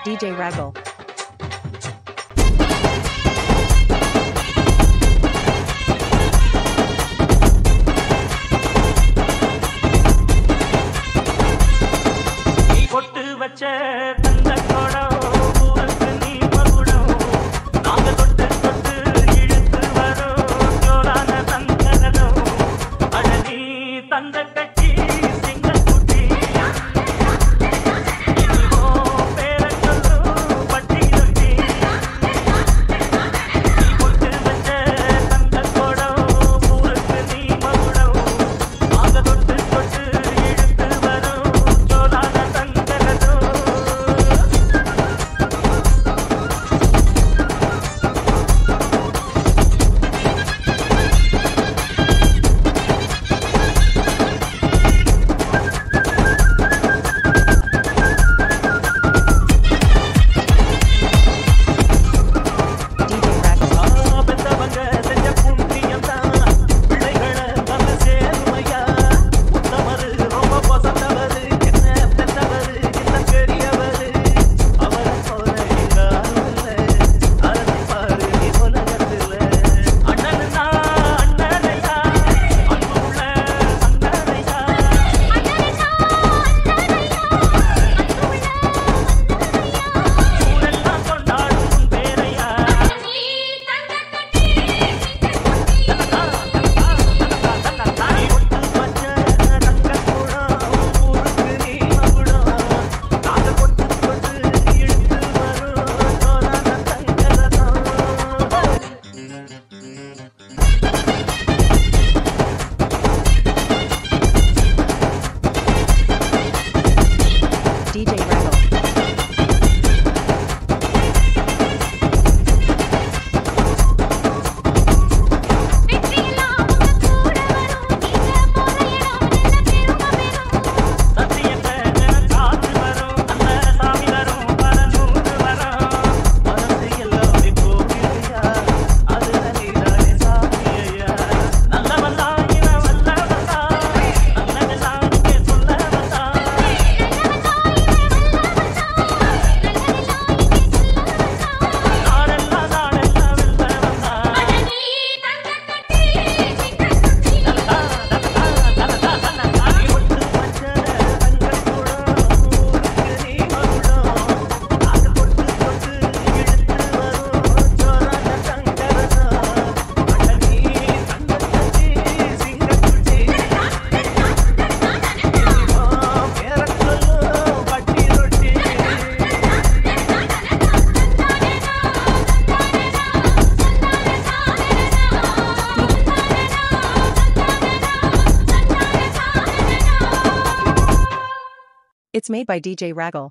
DJ Raggle. பொட்டு வச்ச தந்த கோடம் ஊருக்கு நீ மகுடம் நாங்க தொட்டு தொட்டு இழுத்து வரும் ஜோரான தந்தரதம் அழகி தந்த கட்சி சிங்கக்குட்டி பேர சொல்லும் பட்டி ரொட்டி பொட்டு வச்ச தந்த கோடம் ஊருக்கு நீ மகுடம் நாங்க தொட்டு தொட்டு இழுத்து வரும் ஜோரான DJ Raggle. It's made by DJ Raggle.